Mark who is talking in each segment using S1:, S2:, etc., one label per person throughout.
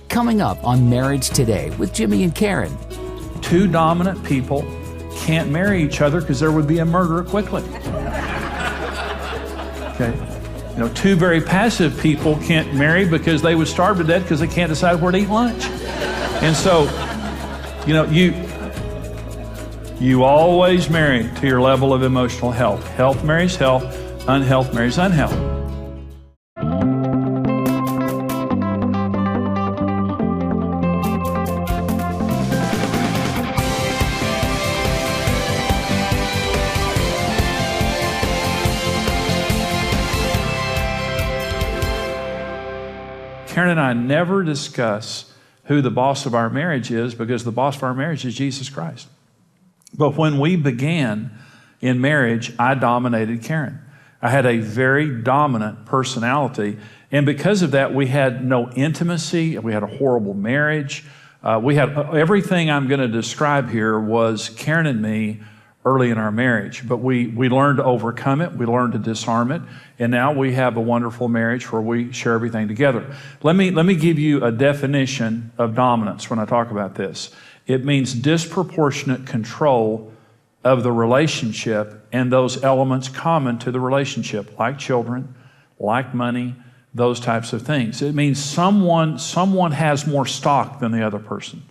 S1: Coming up on Marriage Today with Jimmy and Karen.
S2: Two dominant people can't marry each other because there would be a murder quickly. Okay. You know, two very passive people can't marry because they would starve to death because they can't decide where to eat lunch. And so, you know, you always marry to your level of emotional health. Health marries health, unhealth marries unhealth. Karen and I never discuss who the boss of our marriage is because the boss of our marriage is Jesus Christ. But when we began in marriage, I dominated Karen. I had a very dominant personality. And because of that, we had no intimacy. We had a horrible marriage. We had everything I'm going to describe here was Karen and me early in our marriage. But we learned to overcome it. We learned to disarm it. And now we have a wonderful marriage where we share everything together. Let me give you a definition of dominance when I talk about this. It means disproportionate control of the relationship and those elements common to the relationship, like children, like money, those types of things. It means someone has more stock than the other person.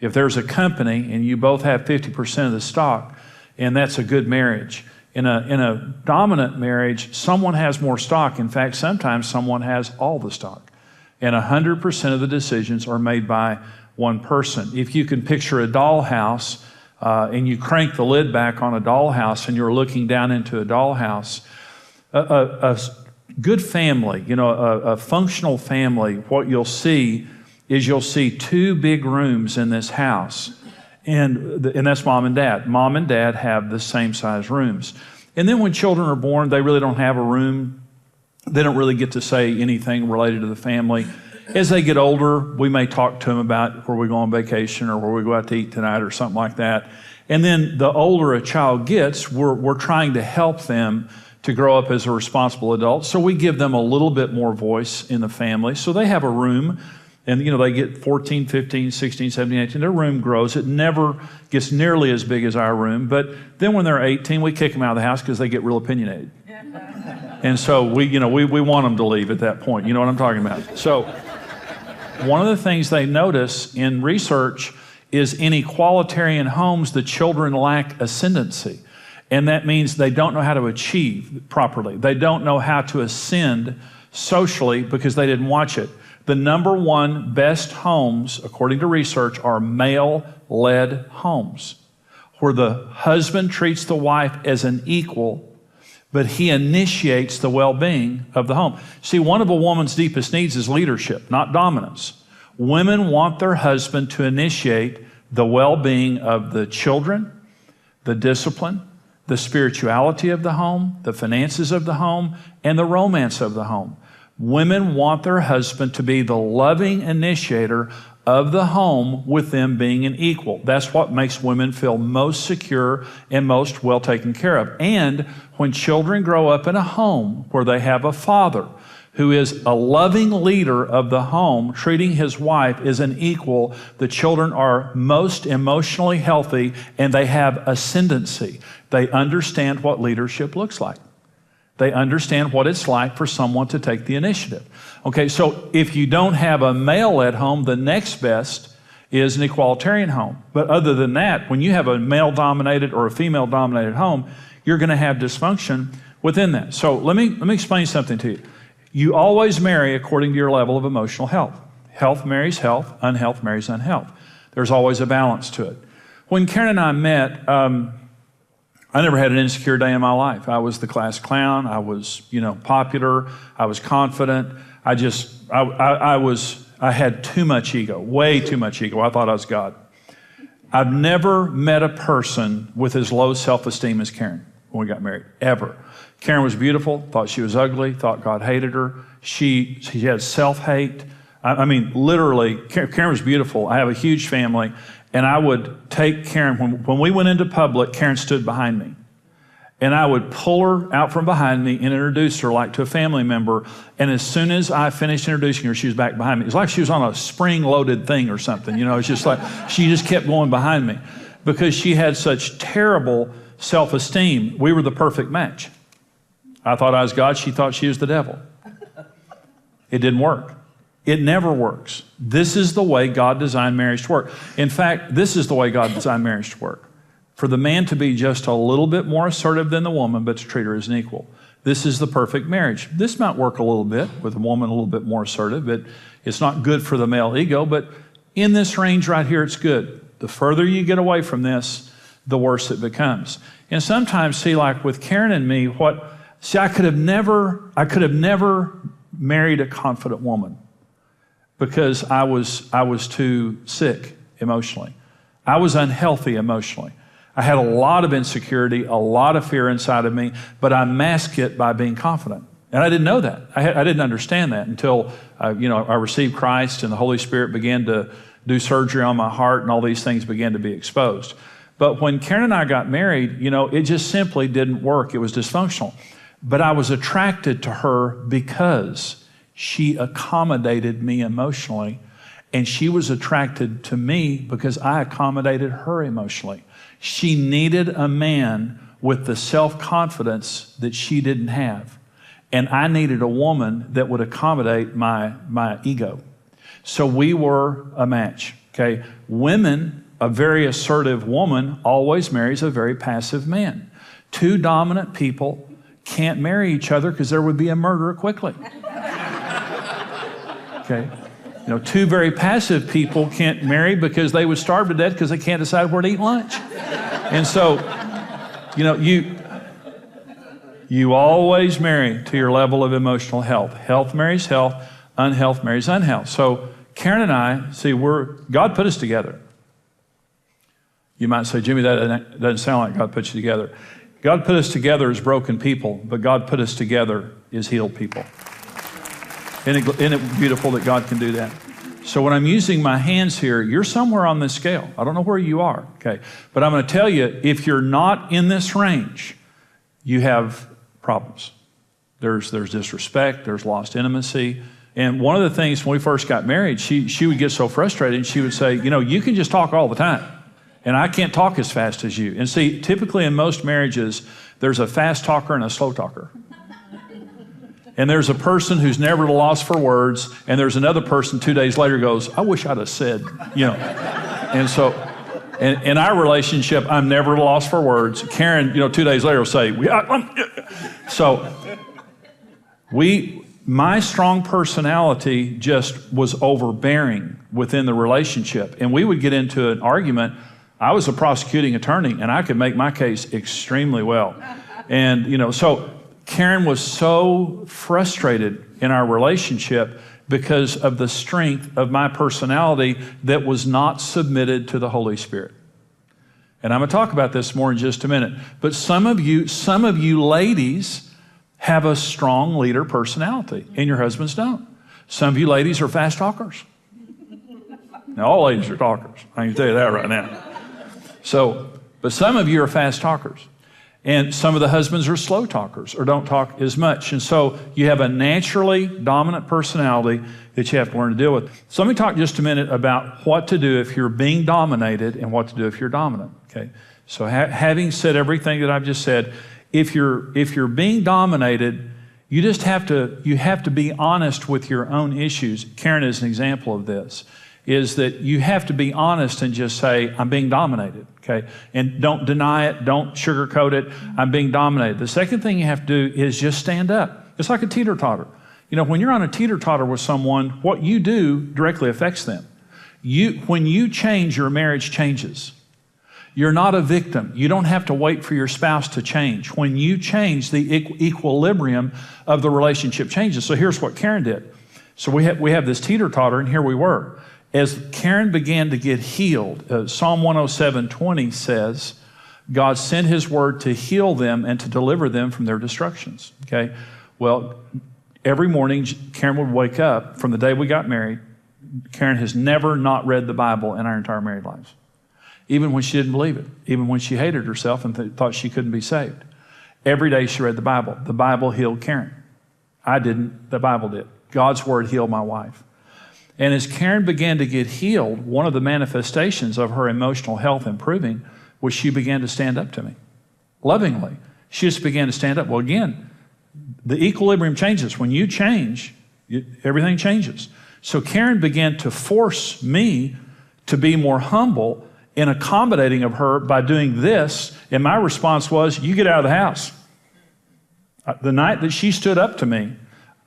S2: If there's a company and you both have 50% of the stock, and that's a good marriage. In a dominant marriage, someone has more stock. In fact, sometimes someone has all the stock. And 100% of the decisions are made by one person. If you can picture a dollhouse, and you crank the lid back on a dollhouse and you're looking down into a dollhouse, a good family, you know, a functional family, what you'll see is you'll see two big rooms in this house. And that's mom and dad. Mom and dad have the same size rooms. And then when children are born, they really don't have a room. They don't really get to say anything related to the family. As they get older, we may talk to them about where we go on vacation or where we go out to eat tonight or something like that. And then the older a child gets, we're trying to help them to grow up as a responsible adult. So we give them a little bit more voice in the family. So they have a room. And, you know, they get 14, 15, 16, 17, 18. Their room grows. It never gets nearly as big as our room. But then when they're 18, we kick them out of the house because they get real opinionated. And so we want them to leave at that point. You know what I'm talking about? So one of the things they notice in research is in equalitarian homes, the children lack ascendancy. And that means they don't know how to achieve properly. They don't know how to ascend socially because they didn't watch it. The number one best homes, according to research, are male-led homes, where the husband treats the wife as an equal, but he initiates the well-being of the home. See, one of a woman's deepest needs is leadership, not dominance. Women want their husband to initiate the well-being of the children, the discipline, the spirituality of the home, the finances of the home, and the romance of the home. Women want their husband to be the loving initiator of the home with them being an equal. That's what makes women feel most secure and most well taken care of. And when children grow up in a home where they have a father who is a loving leader of the home, treating his wife as an equal, the children are most emotionally healthy and they have ascendancy. They understand what leadership looks like. They understand what it's like for someone to take the initiative. Okay, so if you don't have a male-led home, the next best is an equalitarian home. But other than that, when you have a male-dominated or a female-dominated home, you're going to have dysfunction within that. So let me explain something to you. You always marry according to your level of emotional health. Health marries health, unhealth marries unhealth. There's always a balance to it. When Karen and I met, I never had an insecure day in my life. I was the class clown. I was, popular. I was confident. I had too much ego, way too much ego. I thought I was God. I've never met a person with as low self-esteem as Karen when we got married, ever. Karen was beautiful, thought she was ugly, thought God hated her. She had self-hate. I mean, literally, Karen was beautiful. I have a huge family. And I would take Karen, when we went into public, Karen stood behind me. And I would pull her out from behind me and introduce her like to a family member. And as soon as I finished introducing her, she was back behind me. It was like she was on a spring-loaded thing or something. You know, it's just like she just kept going behind me because she had such terrible self-esteem. We were the perfect match. I thought I was God. She thought she was the devil. It didn't work. It never works. This is the way God designed marriage to work. In fact, this is the way God designed marriage to work. For the man to be just a little bit more assertive than the woman, but to treat her as an equal. This is the perfect marriage. This might work a little bit with a woman a little bit more assertive, but it's not good for the male ego, but in this range right here, it's good. The further you get away from this, the worse it becomes. And sometimes, see, like with Karen and me, I could have never married a confident woman because I was too sick emotionally. I was unhealthy emotionally. I had a lot of insecurity, a lot of fear inside of me, but I masked it by being confident. And I didn't know that. I didn't understand that until I received Christ and the Holy Spirit began to do surgery on my heart and all these things began to be exposed. But when Karen and I got married, it just simply didn't work. It was dysfunctional. But I was attracted to her because she accommodated me emotionally, and she was attracted to me because I accommodated her emotionally. She needed a man with the self-confidence that she didn't have. And I needed a woman that would accommodate my ego. So we were a match, okay? Women, a very assertive woman always marries a very passive man. Two dominant people can't marry each other because there would be a murder quickly. Okay? Two very passive people can't marry because they would starve to death because they can't decide where to eat lunch. And so, you always marry to your level of emotional health. Health marries health, unhealth marries unhealth. So Karen and I, see, God put us together. You might say, Jimmy, that doesn't sound like God put you together. God put us together as broken people, but God put us together as healed people. Isn't it beautiful that God can do that? So when I'm using my hands here, you're somewhere on this scale. I don't know where you are, okay? But I'm going to tell you, if you're not in this range, you have problems. There's disrespect, there's lost intimacy. And one of the things when we first got married, she would get so frustrated and she would say, you can just talk all the time. And I can't talk as fast as you. And see, typically in most marriages, there's a fast talker and a slow talker. And there's a person who's never at a loss for words, and there's another person 2 days later goes, I wish I'd have said, And so, in our relationship, I'm never at a loss for words. Karen, 2 days later will say, my strong personality just was overbearing within the relationship. And we would get into an argument. I was a prosecuting attorney, and I could make my case extremely well. And, so Karen was so frustrated in our relationship because of the strength of my personality that was not submitted to the Holy Spirit. And I'm going to talk about this more in just a minute. But some of you ladies have a strong leader personality, and your husbands don't. Some of you ladies are fast talkers. Now, all ladies are talkers. I can tell you that right now. But some of you are fast talkers. And some of the husbands are slow talkers or don't talk as much. And so you have a naturally dominant personality that you have to learn to deal with. So let me talk just a minute about what to do if you're being dominated and what to do if you're dominant. Okay. So having said everything that I've just said, if you're being dominated, you have to be honest with your own issues. Karen is an example of this. Is that you have to be honest and just say, I'm being dominated, okay? And don't deny it, don't sugarcoat it, I'm being dominated. The second thing you have to do is just stand up. It's like a teeter-totter. When you're on a teeter-totter with someone, what you do directly affects them. When you change, your marriage changes. You're not a victim. You don't have to wait for your spouse to change. When you change, the equilibrium of the relationship changes. So here's what Karen did. So we have this teeter-totter, and here we were. As Karen began to get healed, Psalm 107:20 says, God sent his word to heal them and to deliver them from their destructions. Okay? Well, every morning, Karen would wake up. From the day we got married, Karen has never not read the Bible in our entire married lives. Even when she didn't believe it. Even when she hated herself and thought she couldn't be saved. Every day she read the Bible. The Bible healed Karen. I didn't, the Bible did. God's word healed my wife. And as Karen began to get healed, one of the manifestations of her emotional health improving was she began to stand up to me lovingly. She just began to stand up. Well, again, the equilibrium changes. When you change, everything changes. So Karen began to force me to be more humble and accommodating of her by doing this. And my response was, you get out of the house. The night that she stood up to me,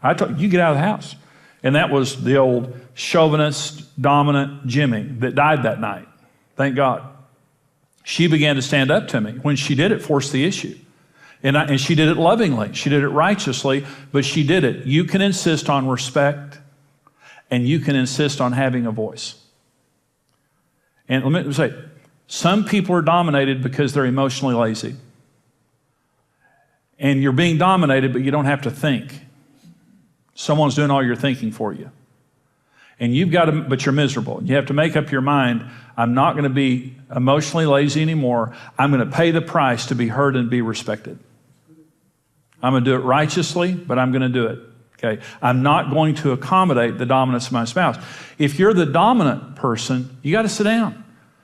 S2: I told you get out of the house. And that was the old chauvinist, dominant Jimmy that died that night. Thank God. She began to stand up to me. When she did it, forced the issue. And she did it lovingly. She did it righteously, but she did it. You can insist on respect, and you can insist on having a voice. And let me say, some people are dominated because they're emotionally lazy. And you're being dominated, but you don't have to think. Someone's doing all your thinking for you. And you've got to, but you're miserable. You have to make up your mind, I'm not going to be emotionally lazy anymore. I'm going to pay the price to be heard and be respected. I'm going to do it righteously, but I'm going to do it. Okay? I'm not going to accommodate the dominance of my spouse. If you're the dominant person, you got to sit down.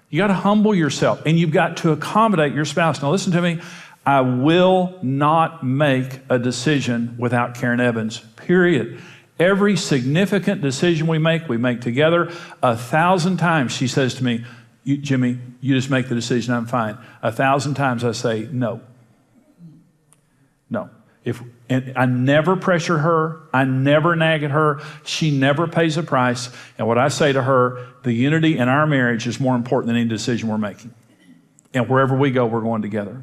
S2: You got to humble yourself, and you've got to accommodate your spouse. Now listen to me. I will not make a decision without Karen Evans, period. Every significant decision we make together 1,000 times. She says to me, Jimmy, you just make the decision, I'm fine. 1,000 times I say, no. No. And I never pressure her. I never nag at her. She never pays a price. And what I say to her, the unity in our marriage is more important than any decision we're making. And wherever we go, we're going together.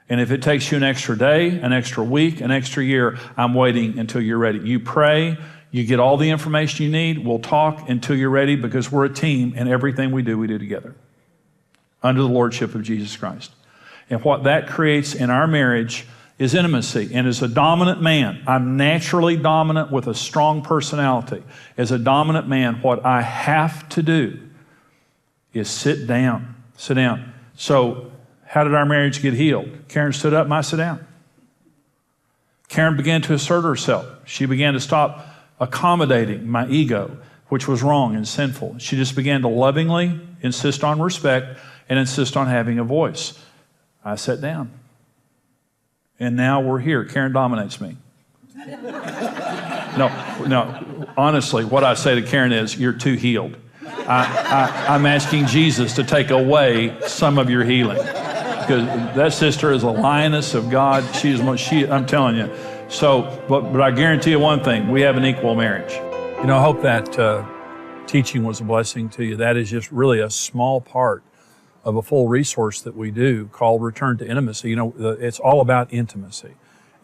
S2: And if it takes you an extra day, an extra week, an extra year, I'm waiting until you're ready. You pray, you get all the information you need. We'll talk until you're ready, because we're a team, and everything we do together under the lordship of Jesus Christ. And what that creates in our marriage is intimacy. And as a dominant man, I'm naturally dominant with a strong personality. As a dominant man, what I have to do is sit down. Sit down. So, how did our marriage get healed? Karen stood up and I sat down. Karen began to assert herself. She began to stop accommodating my ego, which was wrong and sinful. She just began to lovingly insist on respect and insist on having a voice. I sat down. And now we're here. Karen dominates me. No, honestly, what I say to Karen is, you're too healed. I'm asking Jesus to take away some of your healing. Because that sister is a lioness of God. I'm telling you. So, but I guarantee you one thing, we have an equal marriage. You know, I hope that teaching was a blessing to you. That is just really a small part of a full resource that we do called Return to Intimacy. You know, it's all about intimacy.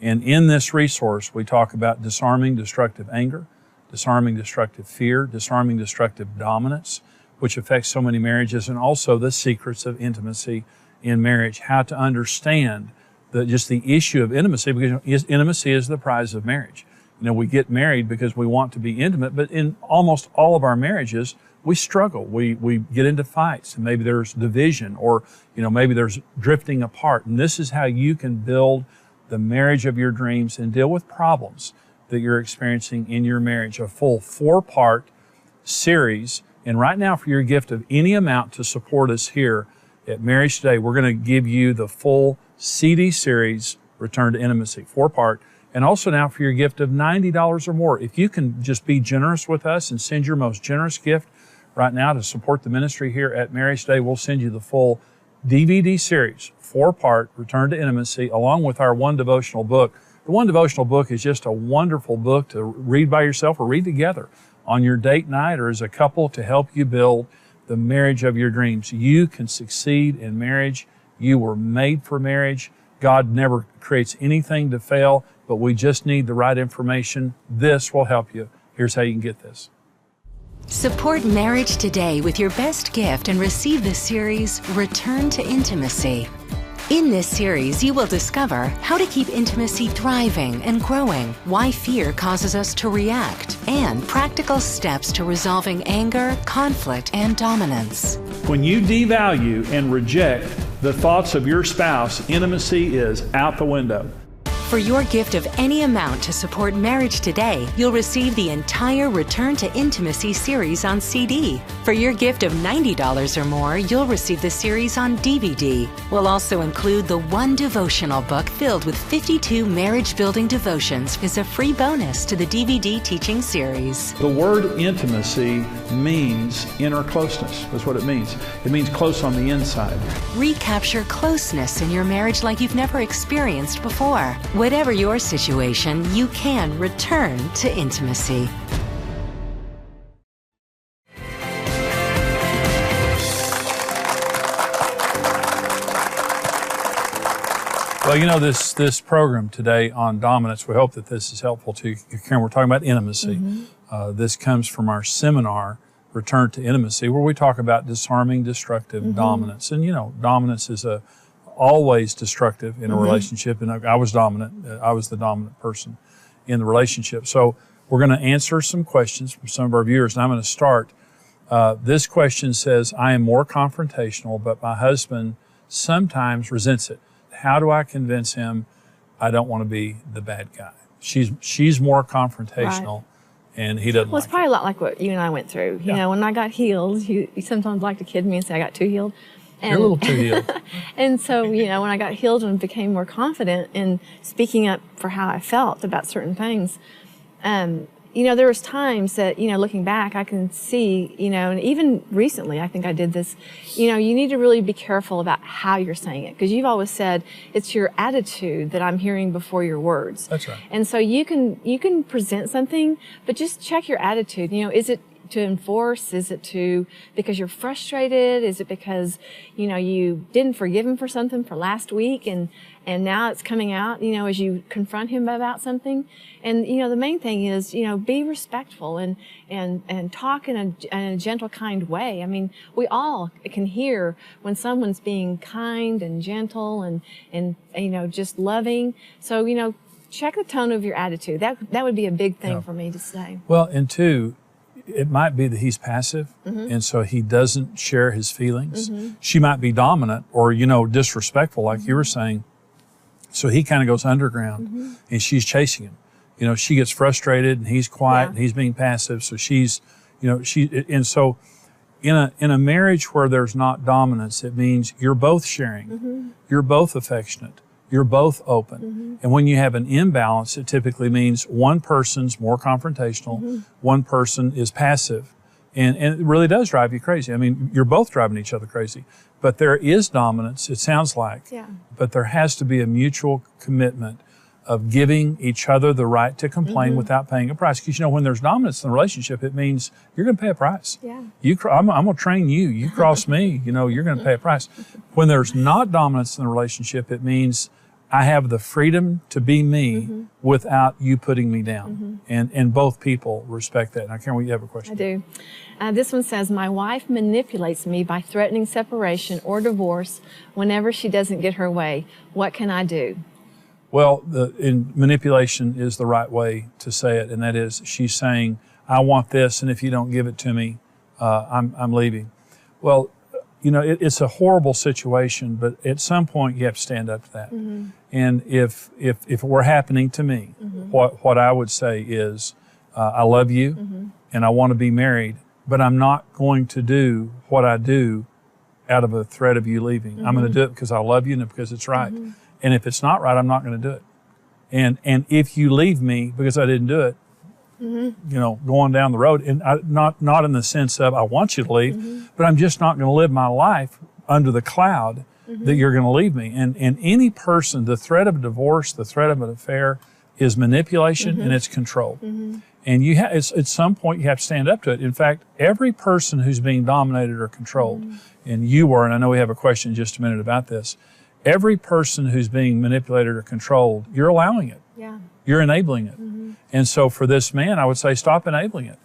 S2: And in this resource, we talk about disarming destructive anger, disarming destructive fear, disarming destructive dominance, which affects so many marriages, and also the secrets of intimacy in marriage, how to understand just the issue of intimacy, because intimacy is the prize of marriage. You know, we get married because we want to be intimate, but in almost all of our marriages, we struggle. We get into fights, and maybe there's division, or maybe there's drifting apart. And this is how you can build the marriage of your dreams and deal with problems that you're experiencing in your marriage. A full 4-part series. And right now, for your gift of any amount to support us here at Marriage Today, we're going to give you the full CD series, Return to Intimacy, 4-part. And also now for your gift of $90 or more, if you can just be generous with us and send your most generous gift right now to support the ministry here at Marriage Today, we'll send you the full DVD series, 4-part, Return to Intimacy, along with our one devotional book. The one devotional book is just a wonderful book to read by yourself or read together on your date night or as a couple to help you build the marriage of your dreams. You can succeed in marriage. You were made for marriage. God never creates anything to fail, but we just need the right information. This will help you. Here's how you can get this.
S3: Support Marriage Today with your best gift and receive the series Return to Intimacy. In this series, you will discover how to keep intimacy thriving and growing, why fear causes us to react, and practical steps to resolving anger, conflict, and dominance.
S2: When you devalue and reject the thoughts of your spouse, intimacy is out the window.
S3: For your gift of any amount to support Marriage Today, you'll receive the entire Return to Intimacy series on CD. For your gift of $90 or more, you'll receive the series on DVD. We'll also include the one devotional book filled with 52 marriage-building devotions as a free bonus to the DVD teaching series.
S2: The word intimacy means inner closeness. That's what it means. It means close on the inside.
S3: Recapture closeness in your marriage like you've never experienced before. Whatever your situation, you can return to intimacy.
S2: Well, you know, this program today on dominance, we hope that this is helpful to you. Karen, we're talking about intimacy. This comes from our seminar, Return to Intimacy, where we talk about disarming destructive dominance. And, you know, dominance is always destructive in a relationship, and I was dominant. I was the dominant person in the relationship. So we're going to answer some questions from some of our viewers, and I'm going to start. This question says, I am more confrontational, but my husband sometimes resents it. How do I convince him I don't want to be the bad guy? She's more confrontational, and he doesn't.
S4: Well, it's probably a lot like what you and I went through. You know, when I got healed, you sometimes like to kid me and say I got too healed. And,
S2: you're a little too healed.
S4: And so, you know, when I got healed and became more confident in speaking up for how I felt about certain things, you know, there was times that, you know, looking back, I can see, you know, and even recently, I think I did this, you know, you need to really be careful about how you're saying it, because you've always said it's your attitude that I'm hearing before your words.
S2: That's right.
S4: And so you can present something, but just check your attitude. You know, is it to enforce? Is it because you're frustrated? Is it because, you know, you didn't forgive him for something for last week and now it's coming out, you know, as you confront him about something? And, you know, the main thing is, you know, be respectful and talk in a gentle, kind way. I mean, we all can hear when someone's being kind and gentle and, you know, just loving. So, you know, check the tone of your attitude. That would be a big thing for me to say.
S2: Well, and two, it might be that he's passive, and so he doesn't share his feelings. She might be dominant or, you know, disrespectful, like you were saying. So he kind of goes underground, and she's chasing him. You know, she gets frustrated, and he's quiet, and he's being passive. So she's, you know, and so in a marriage where there's not dominance, it means you're both sharing, you're both affectionate, you're both open. And when you have an imbalance, it typically means one person's more confrontational, one person is passive. And it really does drive you crazy. I mean, you're both driving each other crazy. But there is dominance, it sounds like. Yeah. But there has to be a mutual commitment of giving each other the right to complain without paying a price. Because, you know, when there's dominance in a relationship, it means you're going to pay a price. Yeah. I'm going to train you. You cross me, you know, you're going to pay a price. When there's not dominance in the relationship, it means I have the freedom to be me without you putting me down. And both people respect that. Now, Karen, we have a question.
S4: I do. This one says, my wife manipulates me by threatening separation or divorce whenever she doesn't get her way. What can I do?
S2: Well, manipulation is the right way to say it, and that is she's saying, I want this, and if you don't give it to me, I'm leaving. Well, you know, it's a horrible situation, but at some point you have to stand up to that. And if it were happening to me, what I would say is, I love you and I want to be married, but I'm not going to do what I do out of a threat of you leaving. I'm going to do it because I love you and because it's right. And if it's not right, I'm not going to do it. And if you leave me because I didn't do it, you know, going down the road, and not in the sense of I want you to leave, but I'm just not going to live my life under the cloud that you're going to leave me. And any person, the threat of a divorce, the threat of an affair is manipulation and it's control. And at some point you have to stand up to it. In fact, every person who's being dominated or controlled, and you were, and I know we have a question in just a minute about this, every person who's being manipulated or controlled, you're allowing it. Yeah. You're enabling it. And so for this man, I would say stop enabling it.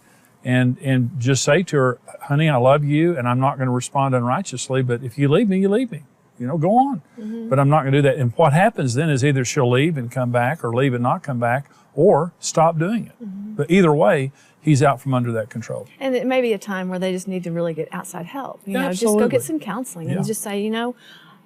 S2: And just say to her, honey, I love you and I'm not going to respond unrighteously, but if you leave me, you leave me. You know, go on. But I'm not going to do that. And what happens then is either she'll leave and come back or leave and not come back or stop doing it. But either way, he's out from under that control.
S4: And it may be a time where they just need to really get outside help. You know, just go get some counseling and just say, you know,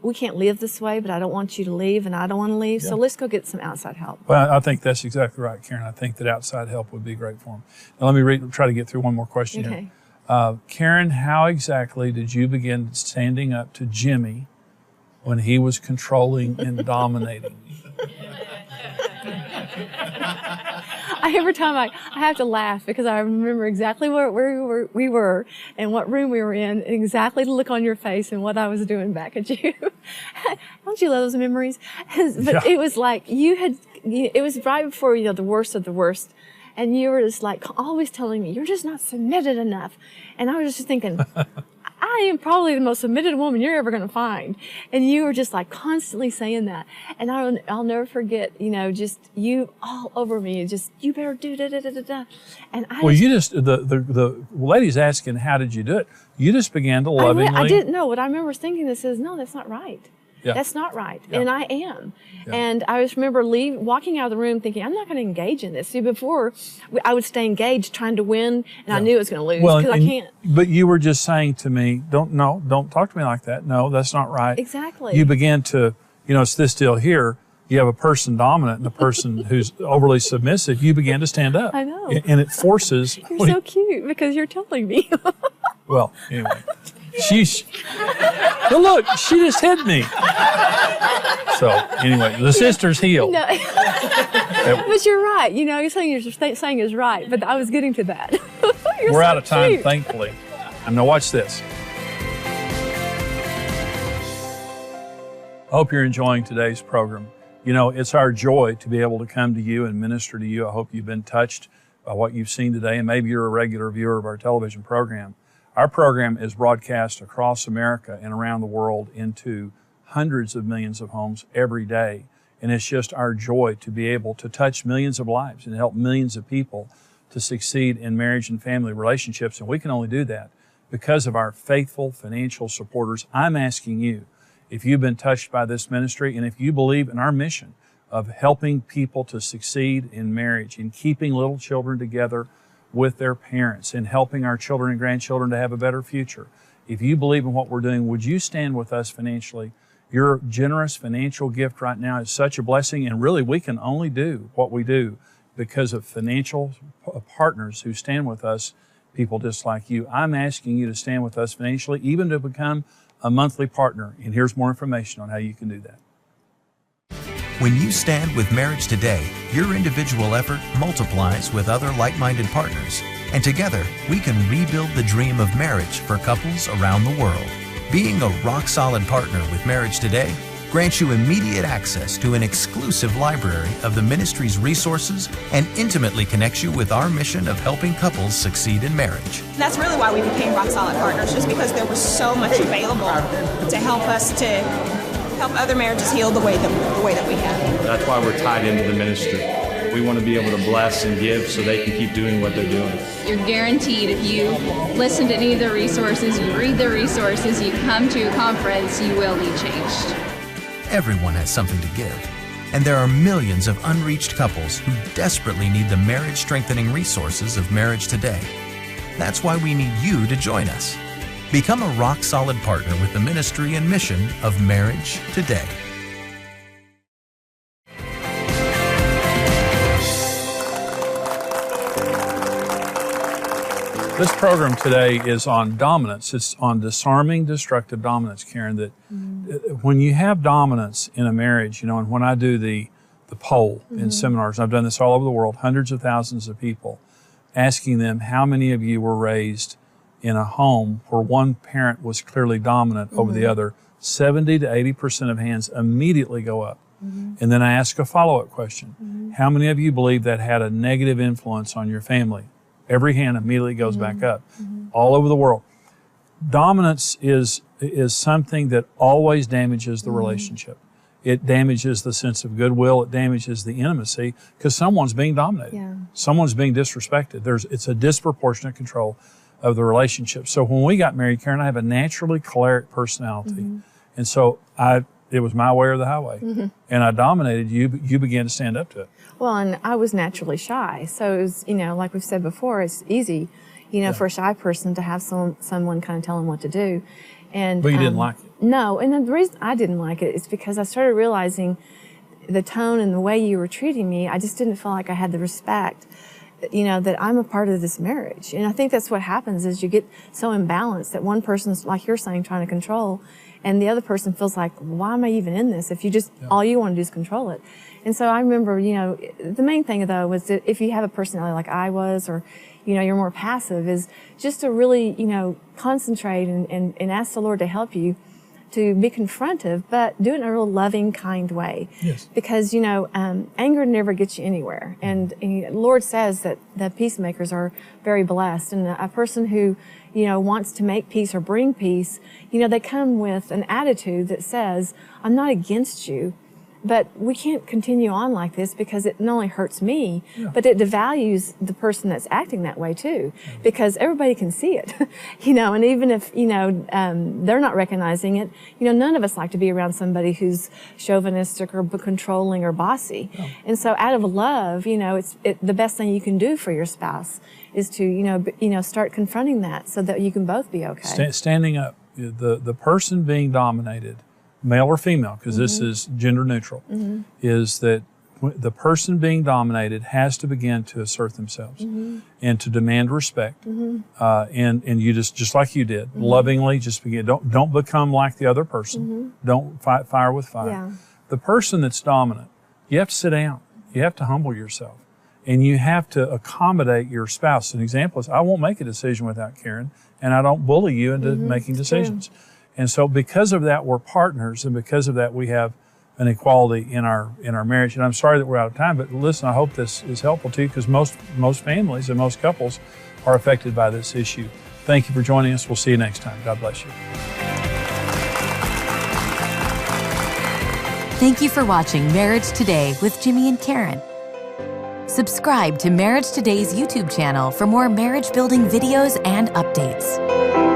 S4: we can't live this way, but I don't want you to leave, and I don't want to leave. So let's go get some outside help.
S2: Well, I think that's exactly right, Karen. I think that outside help would be great for them. Now, let me try to get through one more question
S4: Okay.
S2: here. Karen, how exactly did you begin standing up to Jimmy when he was controlling and dominating?
S4: Every time I have to laugh because I remember exactly where we were and what room we were in, and exactly the look on your face and what I was doing back at you. Don't you love those memories? But It was like it was right before, the worst of the worst. And you were just like always telling me, you're just not submitted enough. And I was just thinking, I am probably the most submitted woman you're ever going to find. And you were just like constantly saying that. And I'll never forget, just you all over me. Just, you better do da-da-da-da-da. And the lady's asking, how did you do it? You just began to lovingly. I didn't know. What I remember thinking is, no, that's not right.
S2: Yeah.
S4: That's not right.
S2: Yeah.
S4: And I am.
S2: Yeah.
S4: And I just remember walking out of the room thinking, I'm not going to engage in this. See, before I would stay engaged trying to win, and I knew I was going to lose because I can't.
S2: But you were just saying to me, don't talk to me like that. No, that's not right.
S4: Exactly.
S2: You began to, it's this deal here. You have a person dominant and a person who's overly submissive. You began to stand up.
S4: I know.
S2: And it forces.
S4: You're so cute because you're telling me.
S2: Well, anyway. But look, she just hit me. So anyway, the sister's healed.
S4: No. But you're right. You're saying is right. But I was getting to that.
S2: We're out of time, thankfully. And now watch this. I hope you're enjoying today's program. It's our joy to be able to come to you and minister to you. I hope you've been touched by what you've seen today, and maybe you're a regular viewer of our television program. Our program is broadcast across America and around the world into hundreds of millions of homes every day. And it's just our joy to be able to touch millions of lives and help millions of people to succeed in marriage and family relationships. And we can only do that because of our faithful financial supporters. I'm asking you, if you've been touched by this ministry and if you believe in our mission of helping people to succeed in marriage and keeping little children together with their parents and helping our children and grandchildren to have a better future. If you believe in what we're doing, would you stand with us financially? Your generous financial gift right now is such a blessing, and really we can only do what we do because of financial partners who stand with us, people just like you. I'm asking you to stand with us financially, even to become a monthly partner, and here's more information on how you can do that.
S5: When you stand with Marriage Today, your individual effort multiplies with other like-minded partners. And together, we can rebuild the dream of marriage for couples around the world. Being a rock-solid partner with Marriage Today grants you immediate access to an exclusive library of the ministry's resources and intimately connects you with our mission of helping couples succeed in marriage.
S6: That's really why we became rock-solid partners, just because there was so much available to help us to help other marriages heal the way that we have.
S7: That's why we're tied into the ministry. We want to be able to bless and give so they can keep doing what they're doing.
S8: You're guaranteed if you listen to any of the resources, you read the resources, you come to a conference, you will be changed.
S5: Everyone has something to give, and there are millions of unreached couples who desperately need the marriage-strengthening resources of Marriage Today. That's why we need you to join us. Become a rock-solid partner with the ministry and mission of Marriage Today.
S2: This program today is on dominance. It's on disarming destructive dominance, Karen, that when you have dominance in a marriage, and when I do the poll in seminars, I've done this all over the world, hundreds of thousands of people, asking them how many of you were raised in a home where one parent was clearly dominant over the other, 70 to 80% of hands immediately go up. And then I ask a follow-up question. How many of you believe that had a negative influence on your family? Every hand immediately goes back up. All over the world. Dominance is something that always damages the relationship. It damages the sense of goodwill. It damages the intimacy because someone's being dominated. Yeah. Someone's being disrespected. It's a disproportionate control of the relationship. So when we got married, Karen, I have a naturally choleric personality. And so it was my way or the highway. And I dominated you. You began to stand up to it.
S4: Well, and I was naturally shy. So it was, like we've said before, it's easy, for a shy person to have someone kind of tell them what to do. But
S2: you didn't like it.
S4: No, and the reason I didn't like it is because I started realizing the tone and the way you were treating me. I just didn't feel like I had the respect, that I'm a part of this marriage. And I think that's what happens is you get so imbalanced that one person's, like you're saying, trying to control, and the other person feels like, why am I even in this if you just, all you want to do is control it? And so I remember, the main thing though was that if you have a personality like I was, or, you're more passive, is just to really, concentrate and ask the Lord to help you to be confrontive, but do it in a real loving, kind way.
S2: Yes.
S4: Because, anger never gets you anywhere. And the Lord says that the peacemakers are very blessed. And a person who, wants to make peace or bring peace, they come with an attitude that says, I'm not against you, but we can't continue on like this because it not only hurts me, but it devalues the person that's acting that way too, because everybody can see it, and even if, they're not recognizing it, none of us like to be around somebody who's chauvinistic or controlling or bossy. And so out of love, the best thing you can do for your spouse is to, start confronting that so that you can both be okay.
S2: Standing up, the person being dominated, male or female, because this is gender neutral, is that the person being dominated has to begin to assert themselves and to demand respect. And you just like you did, lovingly just begin. Don't become like the other person. Don't fight fire with fire.
S4: Yeah.
S2: The person that's dominant, you have to sit down. You have to humble yourself. And you have to accommodate your spouse. An example is, I won't make a decision without Karen, and I don't bully you into making decisions. And so because of that, we're partners, and because of that, we have an equality in our marriage. And I'm sorry that we're out of time, but listen, I hope this is helpful to you, because most families and most couples are affected by this issue. Thank you for joining us. We'll see you next time. God bless you.
S3: Thank you for watching Marriage Today with Jimmy and Karen. Subscribe to Marriage Today's YouTube channel for more marriage building videos and updates.